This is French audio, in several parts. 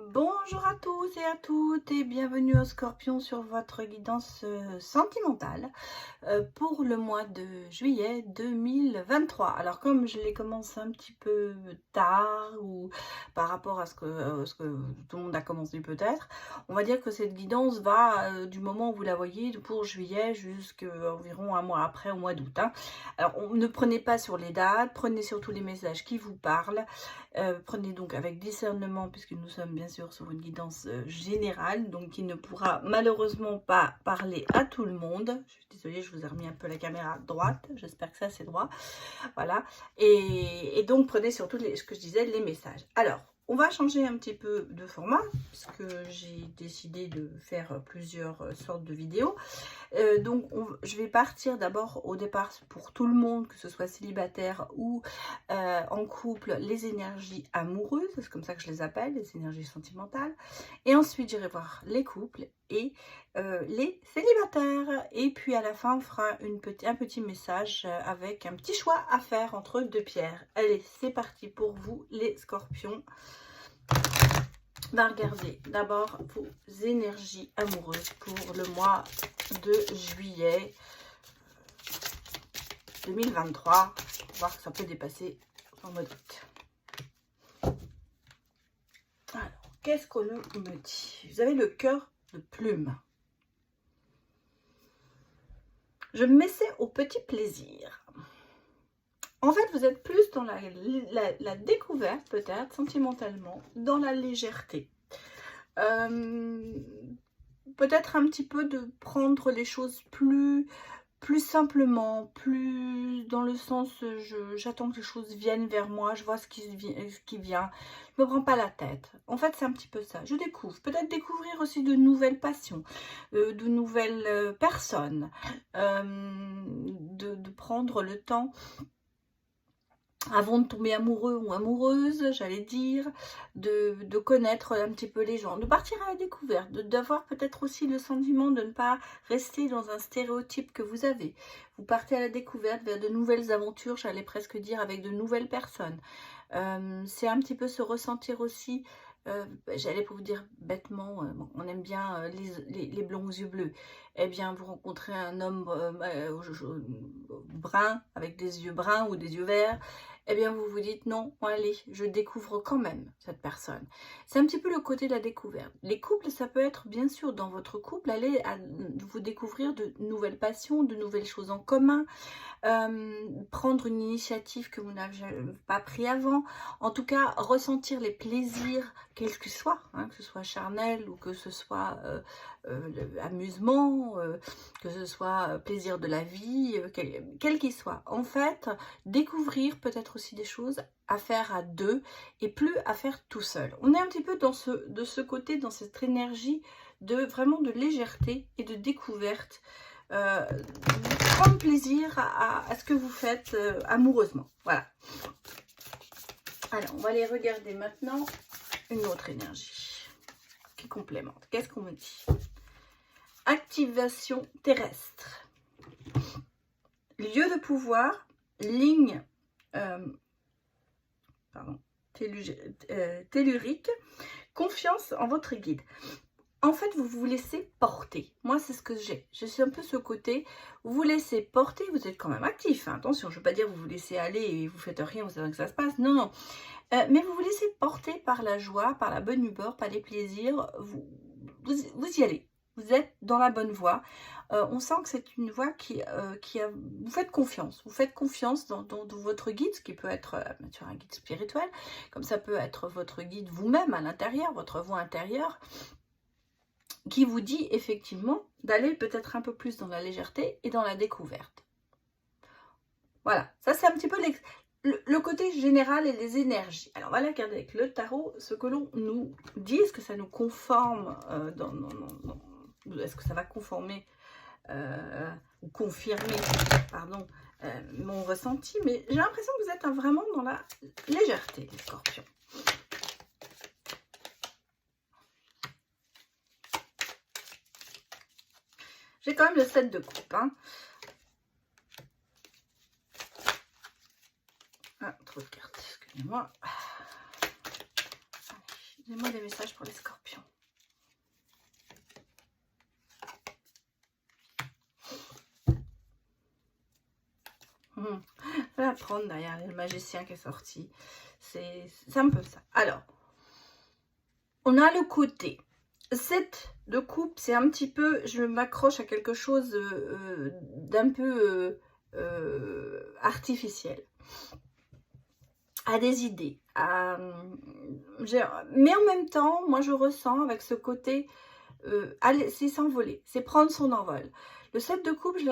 Bonjour à tous et à toutes et bienvenue au Scorpion sur votre guidance sentimentale pour le mois de juillet 2023. Alors comme je l'ai commencé un petit peu tard ou par rapport à ce que tout le monde a commencé peut-être, on va dire que cette guidance va du moment où vous la voyez pour juillet jusqu'à environ un mois après, au mois d'août. Hein. Alors ne prenez pas sur les dates, prenez surtout les messages qui vous parlent. Prenez donc avec discernement, puisque nous sommes bien sûr sur une guidance générale, donc qui ne pourra malheureusement pas parler à tout le monde. Je suis désolée, je vous ai remis un peu la caméra droite, j'espère que ça c'est droit. Voilà, et donc prenez surtout ce que je disais, les messages. Alors, on va changer un petit peu de format, puisque j'ai décidé de faire plusieurs sortes de vidéos. Donc, je vais partir d'abord au départ pour tout le monde, que ce soit célibataire ou en couple, les énergies amoureuses, c'est comme ça que je les appelle, les énergies sentimentales. Et ensuite, j'irai voir les couples et les célibataires. Et puis à la fin, on fera un petit message avec un petit choix à faire entre deux pierres. Allez, c'est parti pour vous, les scorpions. On va regarder d'abord vos énergies amoureuses pour le mois de juillet 2023. On va voir que ça peut dépasser en mode août. Alors, qu'est-ce qu'on me dit? Vous avez le cœur de plume. Je m'essaie au petit plaisir. En fait, vous êtes plus dans la découverte, peut-être, sentimentalement, dans la légèreté. Peut-être un petit peu de prendre les choses plus simplement, plus dans le sens, j'attends que les choses viennent vers moi, je vois ce qui vient, je ne me prends pas la tête. En fait, c'est un petit peu ça. Je découvre, peut-être découvrir aussi de nouvelles passions, de nouvelles personnes, de prendre le temps avant de tomber amoureux ou amoureuse, j'allais dire, de connaître un petit peu les gens, de partir à la découverte, d'avoir peut-être aussi le sentiment de ne pas rester dans un stéréotype que vous avez. Vous partez à la découverte vers de nouvelles aventures, j'allais presque dire, avec de nouvelles personnes. C'est un petit peu se ressentir aussi, j'allais pour vous dire bêtement, bon, on aime bien les blonds aux yeux bleus. Eh bien, vous rencontrez un homme brun, avec des yeux bruns ou des yeux verts, eh bien vous vous dites non, bon, allez, je découvre quand même cette personne. C'est un petit peu le côté de la découverte. Les couples, ça peut être bien sûr dans votre couple, aller vous découvrir de nouvelles passions, de nouvelles choses en commun, prendre une initiative que vous n'avez pas pris avant, en tout cas ressentir les plaisirs, quels qu'ils soient, hein, que ce soit charnel ou que ce soit amusement, que ce soit plaisir de la vie, quel qu'il soit. En fait, découvrir peut-être aussi des choses à faire à deux et plus à faire tout seul. On est un petit peu de ce côté, dans cette énergie de vraiment de légèreté et de découverte. Prendre plaisir à ce que vous faites amoureusement. Voilà. Alors, on va aller regarder maintenant une autre énergie qui complémente. Qu'est-ce qu'on me dit? Activation terrestre. Lieu de pouvoir, ligne tellurique, confiance en votre guide. En fait, vous vous laissez porter. Moi, c'est ce que j'ai. Je suis un peu ce côté, vous vous laissez porter, vous êtes quand même actif. Hein. Attention, je ne veux pas dire vous vous laissez aller et vous faites rien, vous savez que ça se passe. Non, non. Mais vous vous laissez porter par la joie, par la bonne humeur, par les plaisirs. Vous y allez. Vous êtes dans la bonne voie. On sent que c'est une voie qui a... Vous faites confiance. Vous faites confiance dans votre guide, ce qui peut être bien sûr un guide spirituel, comme ça peut être votre guide vous-même à l'intérieur, votre voix intérieure, qui vous dit effectivement d'aller peut-être un peu plus dans la légèreté et dans la découverte. Voilà, ça c'est un petit peu le côté général et les énergies. Alors on va regarder avec le tarot ce que l'on nous dit, est-ce que ça nous conforme est-ce que ça va conformer ou confirmer, pardon, mon ressenti, mais j'ai l'impression que vous êtes vraiment dans la légèreté, les scorpions. J'ai quand même le 7 de coupe. Hein. Ah, trop de cartes, excusez-moi. Donnez-moi des messages pour les scorpions. Ça va prendre derrière le magicien qui est sorti. C'est un peu ça. Alors, on a le côté 7 de coupe, c'est un petit peu, je m'accroche à quelque chose d'un peu artificiel, à des idées, mais en même temps, moi je ressens avec ce côté, c'est s'envoler, c'est prendre son envol. Le 7 de coupe, je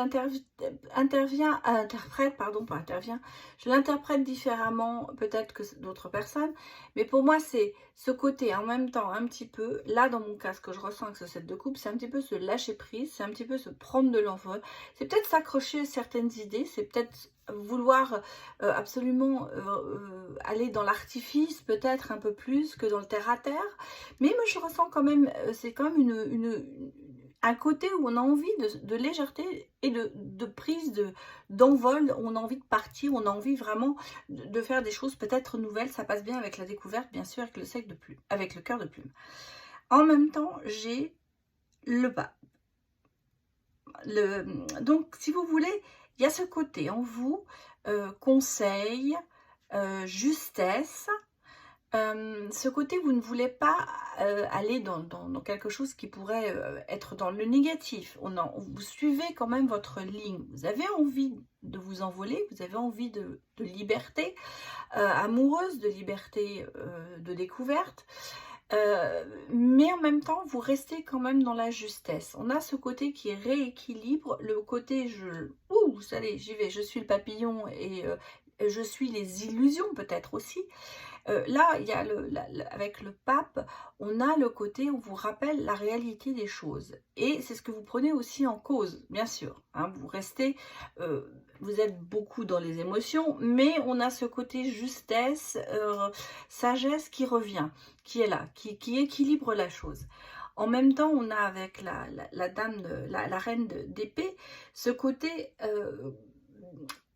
l'interprète différemment peut-être que d'autres personnes, mais pour moi c'est ce côté en même temps un petit peu, là dans mon cas ce que je ressens avec ce 7 de coupe, c'est un petit peu se lâcher prise, c'est un petit peu se prendre de l'envol, c'est peut-être s'accrocher à certaines idées, c'est peut-être vouloir absolument aller dans l'artifice peut-être un peu plus que dans le terre-à-terre, mais moi je ressens quand même, c'est quand même un côté où on a envie de légèreté et de prise d'envol, on a envie de partir, on a envie vraiment de faire des choses peut-être nouvelles. Ça passe bien avec la découverte, bien sûr, avec le sec de plume, avec le cœur de plume. En même temps, j'ai le bas. Donc, si vous voulez, il y a ce côté en vous, conseil, justesse, ce côté vous ne voulez pas aller dans quelque chose qui pourrait être dans le négatif. Vous suivez quand même votre ligne. Vous avez envie de vous envoler, vous avez envie de liberté amoureuse, de liberté de découverte. Mais en même temps, vous restez quand même dans la justesse. On a ce côté qui rééquilibre, le côté vous allez, j'y vais, je suis le papillon et je suis les illusions peut-être aussi. Là, il y a avec le pape, on a le côté où on vous rappelle la réalité des choses. Et c'est ce que vous prenez aussi en cause, bien sûr. Hein, vous restez, vous êtes beaucoup dans les émotions, mais on a ce côté justesse, sagesse qui revient, qui est là, qui équilibre la chose. En même temps, on a avec la dame, la reine d'épée, ce côté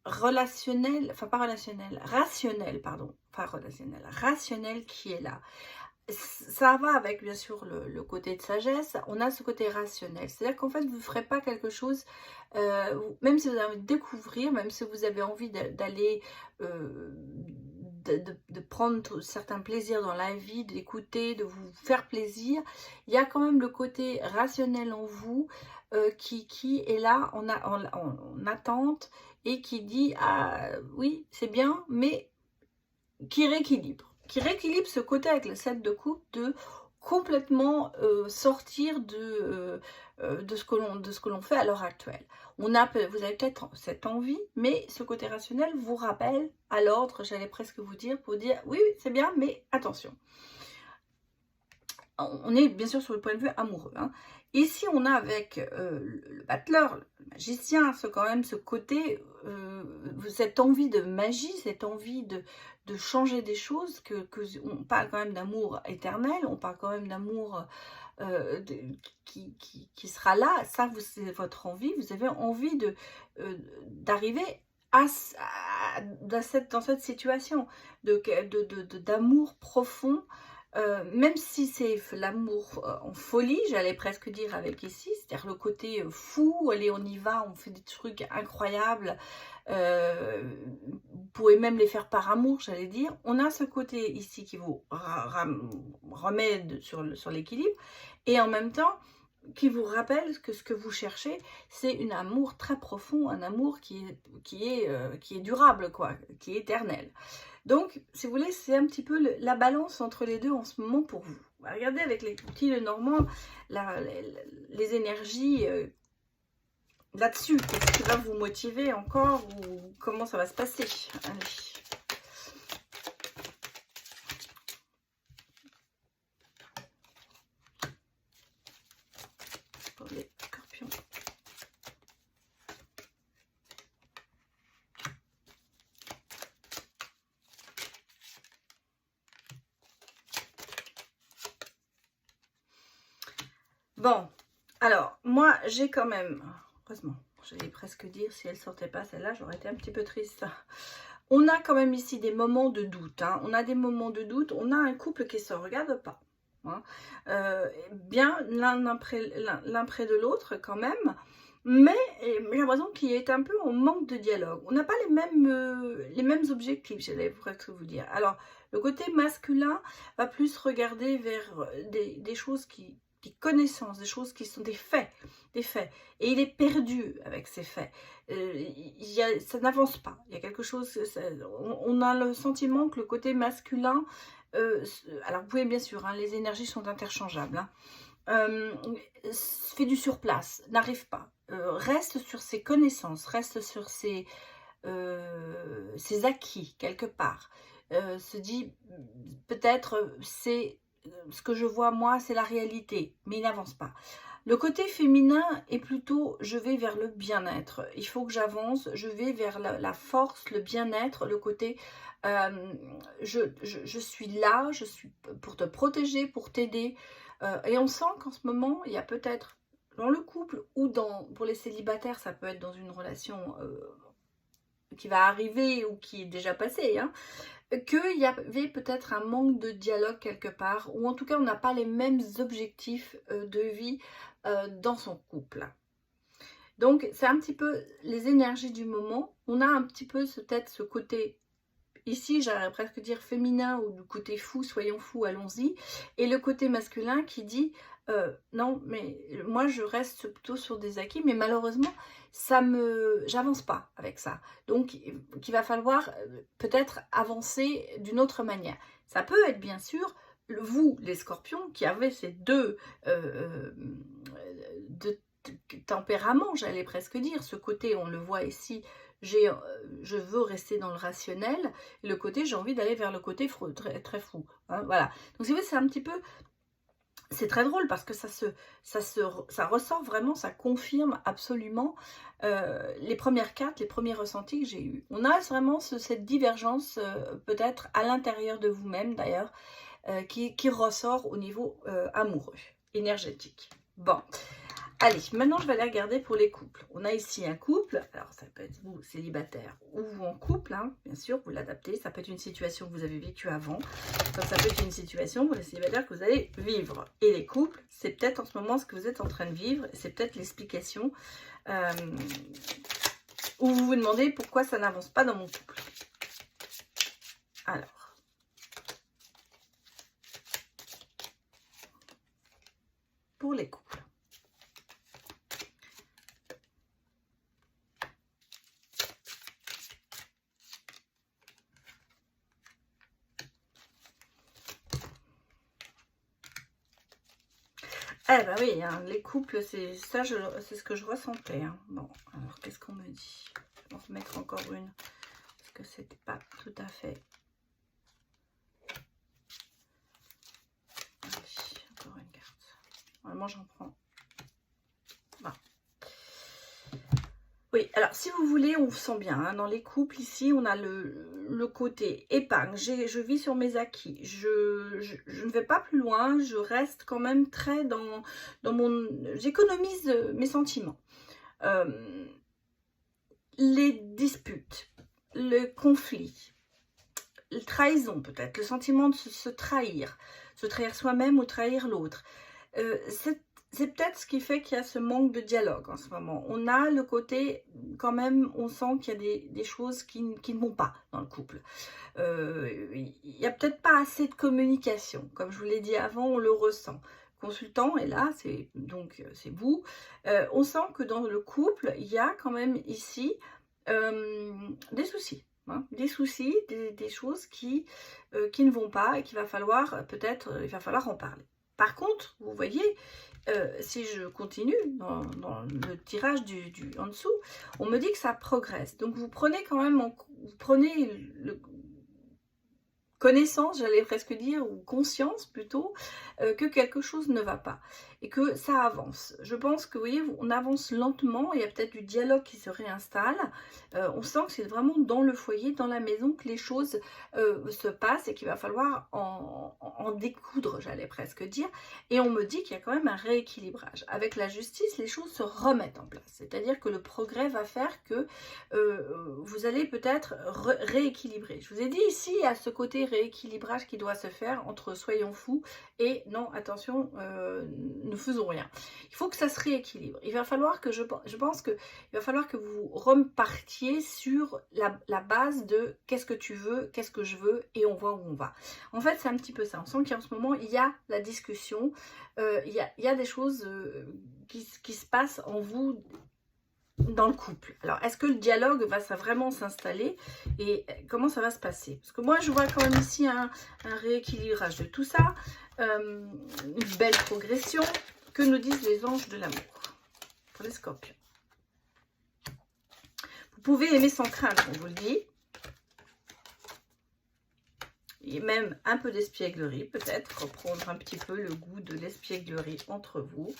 relationnel, enfin pas relationnel, rationnel, pardon, pas relationnel, rationnel qui est là. Ça va avec bien sûr le côté de sagesse, on a ce côté rationnel, c'est-à-dire qu'en fait vous ne ferez pas quelque chose, même si vous avez envie de découvrir, même si vous avez envie d'aller, de prendre certains plaisirs dans la vie, d'écouter, de vous faire plaisir, il y a quand même le côté rationnel en vous qui est là en attente et qui dit ah oui c'est bien, mais qui rééquilibre ce côté avec le 7 de coupe, de complètement sortir de ce que l'on fait à l'heure actuelle. Vous avez peut-être cette envie, mais ce côté rationnel vous rappelle à l'ordre, j'allais presque vous dire, pour dire oui c'est bien, mais attention. On est bien sûr sur le point de vue amoureux. Hein. Ici, on a avec le battleur, le magicien, quand même ce côté, cette envie de magie, cette envie de changer des choses, on parle quand même d'amour éternel, on parle quand même d'amour qui sera là. Ça, c'est votre envie, vous avez envie d'arriver dans cette situation d'amour profond. Même si c'est l'amour en folie, j'allais presque dire avec ici, c'est-à-dire le côté fou, allez on y va, on fait des trucs incroyables, vous pouvez même les faire par amour, j'allais dire. On a ce côté ici qui vous remet sur l'équilibre, et en même temps qui vous rappelle que ce que vous cherchez, c'est un amour très profond, un amour qui est durable, quoi, qui est éternel. Donc, si vous voulez, c'est un petit peu la balance entre les deux en ce moment pour vous. Regardez avec les petits Lenormand, les énergies là-dessus. Qu'est-ce qui va vous motiver encore ou comment ça va se passer? Allez. Pour les scorpions. Bon, alors, moi, j'ai quand même, heureusement, j'allais presque dire, si elle sortait pas celle-là, j'aurais été un petit peu triste. On a quand même ici des moments de doute, hein. On a des moments de doute, on a un couple qui se regarde pas. hein. Bien l'un près de l'autre quand même, mais j'ai l'impression qu'il est un peu en manque de dialogue. On n'a pas les mêmes objectifs, j'allais presque vous dire. Alors, le côté masculin va plus regarder vers des choses des connaissances, des choses qui sont des faits, et il est perdu avec ces faits. Ça n'avance pas. Il y a quelque chose, on a le sentiment que le côté masculin, alors vous pouvez bien sûr, hein, les énergies sont interchangeables, hein, fait du surplace, n'arrive pas, reste sur ses connaissances, reste sur ses acquis quelque part, se dit peut-être c'est ce que je vois moi, c'est la réalité, mais il n'avance pas. Le côté féminin est plutôt je vais vers le bien-être, il faut que j'avance, je vais vers la force, le bien-être, le côté je suis là, je suis pour te protéger, pour t'aider. Et on sent qu'en ce moment, il y a peut-être dans le couple ou pour les célibataires, ça peut être dans une relation qui va arriver ou qui est déjà passée, hein, qu'il y avait peut-être un manque de dialogue quelque part, ou en tout cas on n'a pas les mêmes objectifs de vie dans son couple. Donc c'est un petit peu les énergies du moment. On a un petit peu peut-être ce côté, ici j'aimerais presque dire féminin, ou du côté fou, soyons fous, allons-y, et le côté masculin qui dit non mais moi je reste plutôt sur des acquis, mais malheureusement j'avance pas avec ça, donc qu'il va falloir peut-être avancer d'une autre manière. Ça peut être bien sûr vous les scorpions qui avez ces deux tempéraments, j'allais presque dire, ce côté on le voit ici, je veux rester dans le ressentiel, et le côté j'ai envie d'aller vers le côté très, très fou, hein, voilà. Donc si vous voulez, c'est un petit peu, c'est très drôle parce que ça ressort vraiment, ça confirme absolument les premières cartes, les premiers ressentis que j'ai eus. On a vraiment cette divergence peut-être à l'intérieur de vous-même d'ailleurs, qui ressort au niveau amoureux, énergétique. Bon. Allez, maintenant je vais aller regarder pour les couples. On a ici un couple, alors ça peut être vous célibataire ou vous en couple, hein, bien sûr, vous l'adaptez. Ça peut être une situation que vous avez vécue avant, comme ça peut être une situation pour les célibataires que vous allez vivre. Et les couples, c'est peut-être en ce moment ce que vous êtes en train de vivre, c'est peut-être l'explication où vous vous demandez pourquoi ça n'avance pas dans mon couple. Alors, pour les couples. Eh ben oui, hein, les couples, c'est ça, c'est ce que je ressentais. Hein. Bon, alors qu'est-ce qu'on me dit? Je vais en remettre encore une, parce que c'était pas tout à fait. Allez, encore une carte. Vraiment, j'en prends. Bon. Oui, alors si vous voulez, on sent bien, hein, dans les couples ici, on a le côté épargne, je vis sur mes acquis, je ne vais pas plus loin, je reste quand même très dans mon... J'économise mes sentiments. Les disputes, le conflit, la trahison peut-être, le sentiment de se trahir soi-même ou trahir l'autre. C'est peut-être ce qui fait qu'il y a ce manque de dialogue en ce moment. On a le côté, quand même, on sent qu'il y a des choses qui ne vont pas dans le couple. Il n'y a peut-être pas assez de communication. Comme je vous l'ai dit avant, on le ressent. Consultant est là, c'est vous. On sent que dans le couple, il y a quand même ici des soucis. Hein, des soucis, des choses qui ne vont pas et qu'il va falloir peut-être, il va falloir en parler. Par contre, vous voyez, si je continue dans le tirage en dessous, on me dit que ça progresse. Donc vous prenez quand même, vous prenez connaissance, j'allais presque dire, ou conscience plutôt, que quelque chose ne va pas et que ça avance. Je pense que, vous voyez, on avance lentement, il y a peut-être du dialogue qui se réinstalle. On sent que c'est vraiment dans le foyer, dans la maison, que les choses se passent et qu'il va falloir en découdre, j'allais presque dire. Et on me dit qu'il y a quand même un rééquilibrage. Avec la justice, les choses se remettent en place. C'est-à-dire que le progrès va faire que vous allez peut-être rééquilibrer. Je vous ai dit ici, à ce côté rééquilibrage qui doit se faire entre soyons fous et non, attention, ne faisons rien. Il faut que ça se rééquilibre. Il va falloir que, je pense qu'il va falloir que vous repartiez sur la base de qu'est-ce que tu veux, qu'est-ce que je veux, et on voit où on va. En fait, c'est un petit peu ça. On sent qu'en ce moment, il y a la discussion, il y a des choses qui se passent en vous, dans le couple. Alors, est-ce que le dialogue va vraiment s'installer et comment ça va se passer? Parce que moi, je vois quand même ici un rééquilibrage de tout ça, une belle progression. Que nous disent les anges de l'amour pour les scorpions? Vous pouvez aimer sans crainte, on vous le dit. Et même un peu d'espièglerie, peut-être, reprendre un petit peu le goût de l'espièglerie entre vous.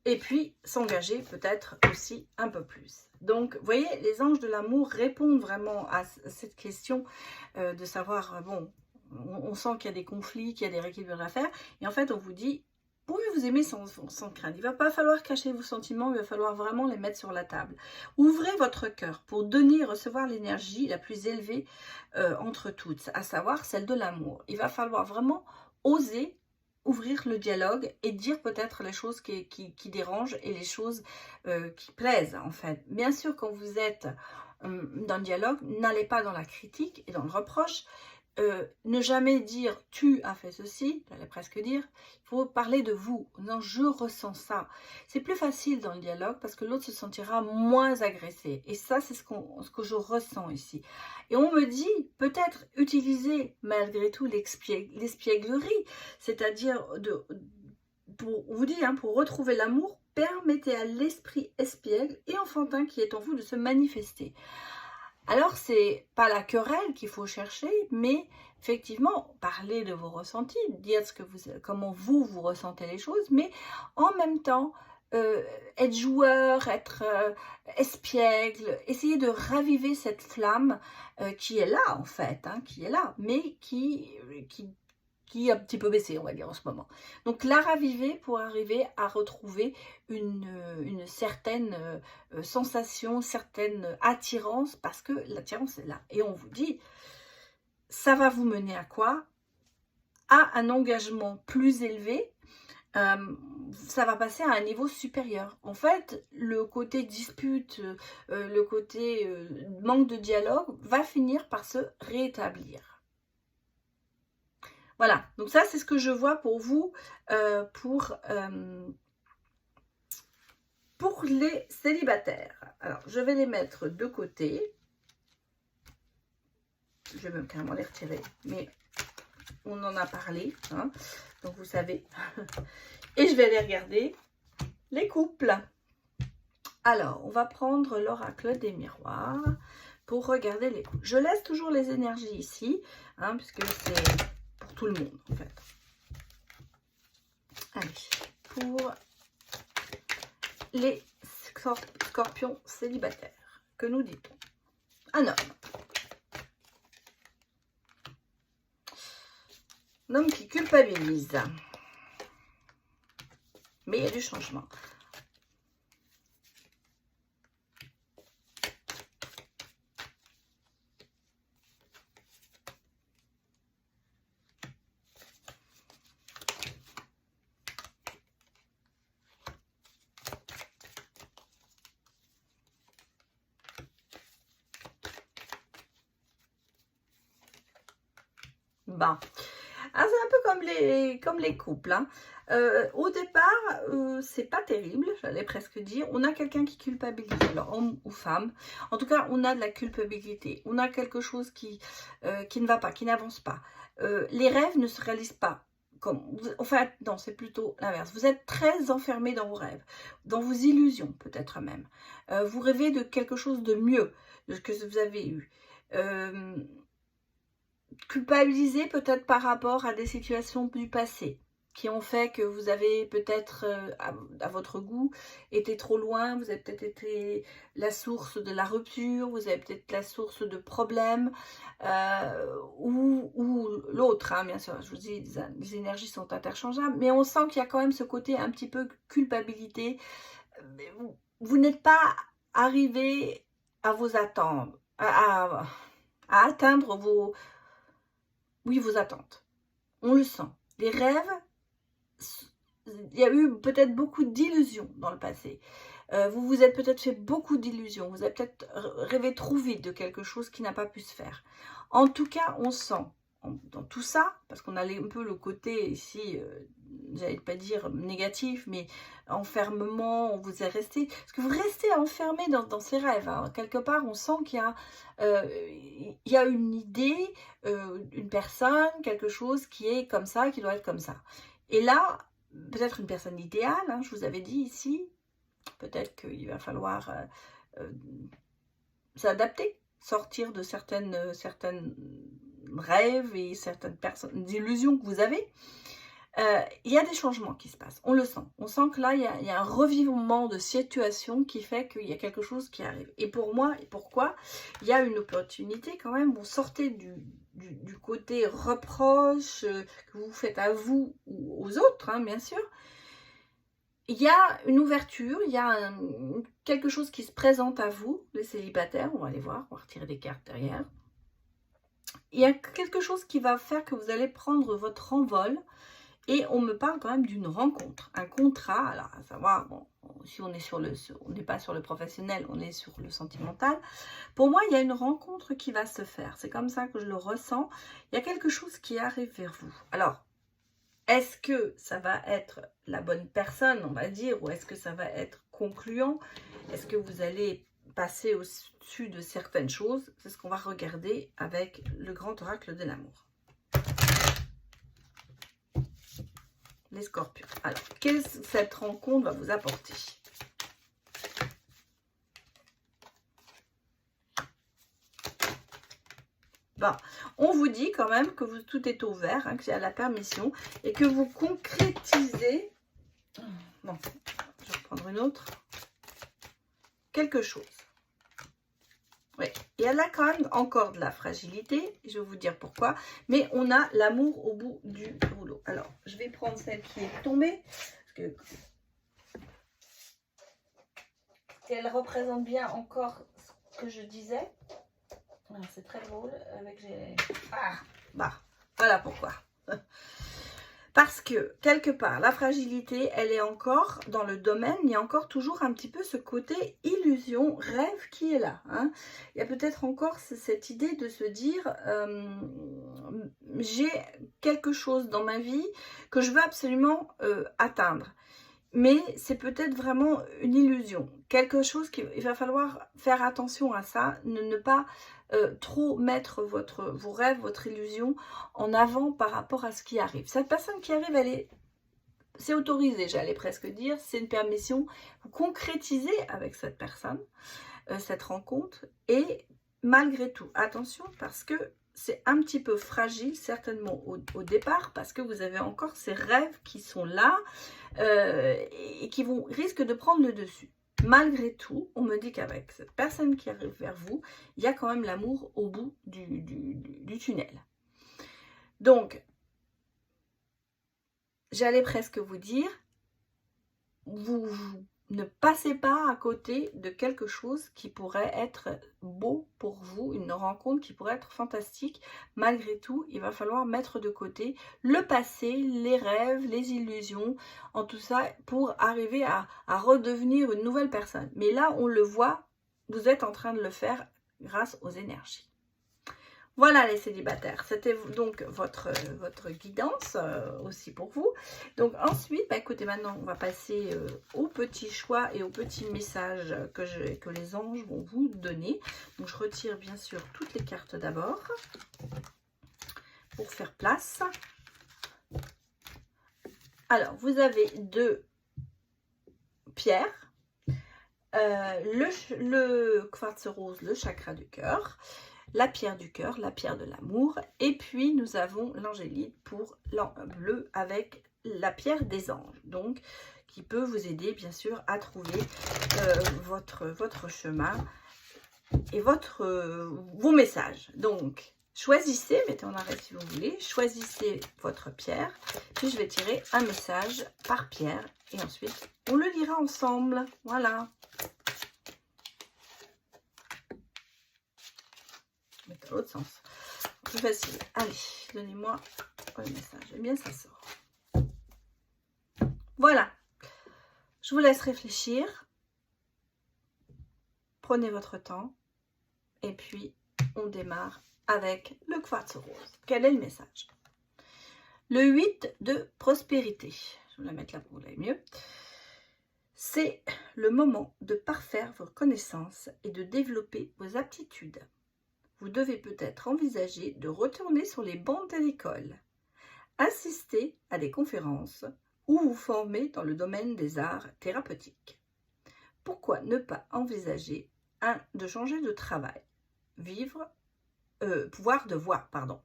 Et puis, s'engager peut-être aussi un peu plus. Donc, vous voyez, les anges de l'amour répondent vraiment à cette question de savoir, bon, on sent qu'il y a des conflits, qu'il y a des rééquilibrages à faire. Et en fait, on vous dit, vous pouvez vous aimer sans crainte. Il ne va pas falloir cacher vos sentiments, il va falloir vraiment les mettre sur la table. Ouvrez votre cœur pour donner et recevoir l'énergie la plus élevée entre toutes, à savoir celle de l'amour. Il va falloir vraiment oser ouvrir le dialogue et dire peut-être les choses qui dérangent et les choses qui plaisent en fait. Bien sûr, quand vous êtes dans le dialogue, n'allez pas dans la critique et dans le reproche. Ne jamais dire « tu as fait ceci », j'allais presque dire, il faut parler de vous. Non, je ressens ça. C'est plus facile dans le dialogue parce que l'autre se sentira moins agressé. Et ça, c'est ce que je ressens ici. Et on me dit, peut-être utiliser malgré tout l'espièglerie, c'est-à-dire, pour vous dire, hein, pour retrouver l'amour, permettez à l'esprit espiègle et enfantin qui est en vous de se manifester. Alors, c'est pas la querelle qu'il faut chercher, mais effectivement, parler de vos ressentis, dire comment vous ressentez les choses, mais en même temps, être joueur, être espiègle, essayer de raviver cette flamme qui est là, en fait, hein, qui est là, mais qui est un petit peu baissée, on va dire, en ce moment. Donc, la raviver pour arriver à retrouver une certaine sensation, certaine attirance, parce que l'attirance est là. Et on vous dit, ça va vous mener à quoi? À un engagement plus élevé, ça va passer à un niveau supérieur. En fait, le côté dispute, le côté manque de dialogue va finir par se rétablir. Voilà, donc ça, c'est ce que je vois pour vous, pour les célibataires. Alors, je vais les mettre de côté. Je vais même carrément les retirer, mais on en a parlé, hein, donc vous savez. Et je vais aller regarder les couples. Alors, on va prendre l'oracle des miroirs pour regarder les couples. Je laisse toujours les énergies ici, hein, puisque c'est pour tout le monde, en fait. Allez, pour les scorpions célibataires, que nous dit-on? Un homme. Un homme qui culpabilise. Mais il y a du changement. Bon. Ah, c'est un peu comme les couples. Hein. Au départ, c'est pas terrible, j'allais presque dire. On a quelqu'un qui culpabilise, alors homme ou femme. En tout cas, on a de la culpabilité. On a quelque chose qui ne va pas, qui n'avance pas. Les rêves ne se réalisent pas. Enfin, non, c'est plutôt l'inverse. Vous êtes très enfermé dans vos rêves, dans vos illusions peut-être même. Vous rêvez de quelque chose de mieux que ce que vous avez eu. Culpabiliser peut-être par rapport à des situations du passé qui ont fait que vous avez peut-être, à votre goût, été trop loin, vous avez peut-être été la source de la rupture, vous avez peut-être la source de problèmes, ou l'autre, hein, bien sûr, je vous dis, les énergies sont interchangeables, mais on sent qu'il y a quand même ce côté un petit peu culpabilité. Vous n'êtes pas arrivé à vos attentes, à atteindre oui, vos attentes. On le sent. Les rêves, il y a eu peut-être beaucoup d'illusions dans le passé. Vous vous êtes peut-être fait beaucoup d'illusions. Vous avez peut-être rêvé trop vite de quelque chose qui n'a pas pu se faire. En tout cas, on sent dans tout ça, parce qu'on a un peu le côté ici, j'allais pas dire négatif, mais enfermement, on vous est resté. Parce que vous restez enfermé dans ces rêves. Hein. Quelque part, on sent qu'il y a une idée, une personne, quelque chose qui est comme ça, qui doit être comme ça. Et là, peut-être une personne idéale, hein, je vous avais dit ici, peut-être qu'il va falloir s'adapter, sortir de certaines rêves et certaines illusions que vous avez. Il y a des changements qui se passent, on le sent. On sent que là, il y a un revivement de situation qui fait qu'il y a quelque chose qui arrive. Et pour moi, et pourquoi? Il y a une opportunité quand même, vous sortez du côté reproche que vous faites à vous ou aux autres, hein, bien sûr. Il y a une ouverture, il y a quelque chose qui se présente à vous, les célibataires, on va aller voir, on va retirer des cartes derrière. Il y a quelque chose qui va faire que vous allez prendre votre envol et on me parle quand même d'une rencontre, un contrat, alors à savoir, bon, si on est on n'est pas sur le professionnel, on est sur le sentimental. Pour moi, il y a une rencontre qui va se faire, c'est comme ça que je le ressens, il y a quelque chose qui arrive vers vous. Alors, est-ce que ça va être la bonne personne, on va dire, ou est-ce que ça va être concluant? Est-ce que vous allez passer au-dessus de certaines choses? C'est ce qu'on va regarder avec le grand oracle de l'amour. Les scorpions. Alors, qu'est-ce que cette rencontre va vous apporter? Bon, on vous dit quand même que tout est ouvert, hein, qu'il y a la permission et que vous concrétisez. Bon, je vais reprendre une autre. Quelque chose. Oui, il y a là quand même encore de la fragilité, je vais vous dire pourquoi, mais on a l'amour au bout du rouleau. Alors, je vais prendre celle qui est tombée, parce qu'elle représente bien encore ce que je disais. C'est très drôle, avec les... Ah, bah, voilà pourquoi. Parce que, quelque part, la fragilité, elle est encore dans le domaine, il y a encore toujours un petit peu ce côté illusion, rêve qui est là. Hein. Il y a peut-être encore cette idée de se dire, j'ai quelque chose dans ma vie que je veux absolument atteindre. Mais c'est peut-être vraiment une illusion. Quelque chose qu'il va falloir faire attention à ça, ne pas trop mettre vos rêves, votre illusion en avant par rapport à ce qui arrive. Cette personne qui arrive, c'est autorisé, j'allais presque dire, c'est une permission. Vous concrétisez avec cette personne, cette rencontre, et malgré tout, attention, parce que c'est un petit peu fragile, certainement au départ, parce que vous avez encore ces rêves qui sont là et qui risquent de prendre le dessus. Malgré tout, on me dit qu'avec cette personne qui arrive vers vous, il y a quand même l'amour au bout du tunnel. Donc, j'allais presque vous dire, vous ne passez pas à côté de quelque chose qui pourrait être beau pour vous, une rencontre qui pourrait être fantastique. Malgré tout, il va falloir mettre de côté le passé, les rêves, les illusions, en tout ça, pour arriver à redevenir une nouvelle personne. Mais là, on le voit, vous êtes en train de le faire grâce aux énergies. Voilà les célibataires, c'était donc votre guidance aussi pour vous. Donc ensuite, bah, écoutez, maintenant on va passer au petit choix et au petit message que les anges vont vous donner. Donc je retire bien sûr toutes les cartes d'abord pour faire place. Alors, vous avez deux pierres, le quartz rose, le chakra du cœur, la pierre du cœur, la pierre de l'amour, et puis nous avons l'angélite pour bleu avec la pierre des anges, donc qui peut vous aider bien sûr à trouver votre chemin et vos messages. Donc choisissez, mettez en arrêt si vous voulez, choisissez votre pierre, puis je vais tirer un message par pierre et ensuite on le lira ensemble. Voilà. Dans l'autre sens. plus facile. Allez, donnez-moi le message. Eh bien, ça sort. Voilà. Je vous laisse réfléchir. Prenez votre temps. Et puis, on démarre avec le quartz rose. Quel est le message? Le 8 de prospérité. Je vais la mettre là pour que vous l'ayez mieux. C'est le moment de parfaire vos connaissances et de développer vos aptitudes. Vous devez peut-être envisager de retourner sur les bancs de l'école, assister à des conférences ou vous former dans le domaine des arts thérapeutiques. Pourquoi ne pas envisager de changer de travail, pouvoir de voir, pardon.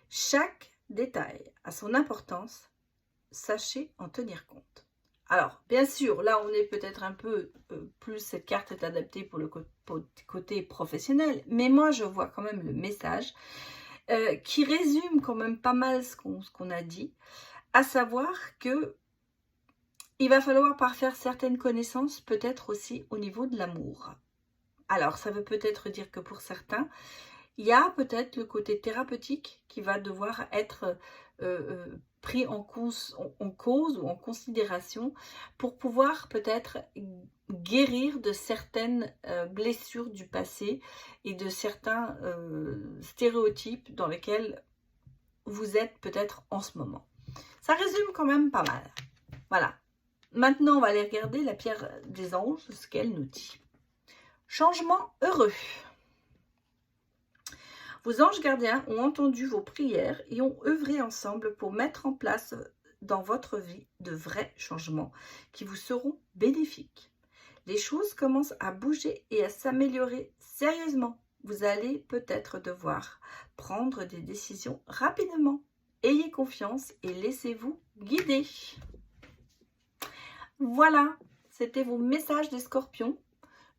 Chaque détail a son importance, sachez en tenir compte. Alors, bien sûr, là, on est peut-être un peu plus, cette carte est adaptée pour le côté professionnel, mais moi, je vois quand même le message qui résume quand même pas mal ce qu'on a dit, à savoir que il va falloir parfaire certaines connaissances, peut-être aussi au niveau de l'amour. Alors, ça veut peut-être dire que pour certains, il y a peut-être le côté thérapeutique qui va devoir être pris en cause ou en considération pour pouvoir peut-être guérir de certaines blessures du passé et de certains stéréotypes dans lesquels vous êtes peut-être en ce moment. Ça résume quand même pas mal. Voilà. Maintenant, on va aller regarder la pierre des anges, ce qu'elle nous dit. Changement heureux. Vos anges gardiens ont entendu vos prières et ont œuvré ensemble pour mettre en place dans votre vie de vrais changements qui vous seront bénéfiques. Les choses commencent à bouger et à s'améliorer sérieusement. Vous allez peut-être devoir prendre des décisions rapidement. Ayez confiance et laissez-vous guider. Voilà, c'était vos messages des scorpions.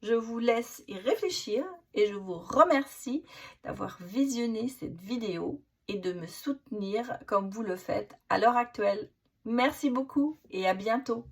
Je vous laisse y réfléchir et je vous remercie d'avoir visionné cette vidéo et de me soutenir comme vous le faites à l'heure actuelle. Merci beaucoup et à bientôt.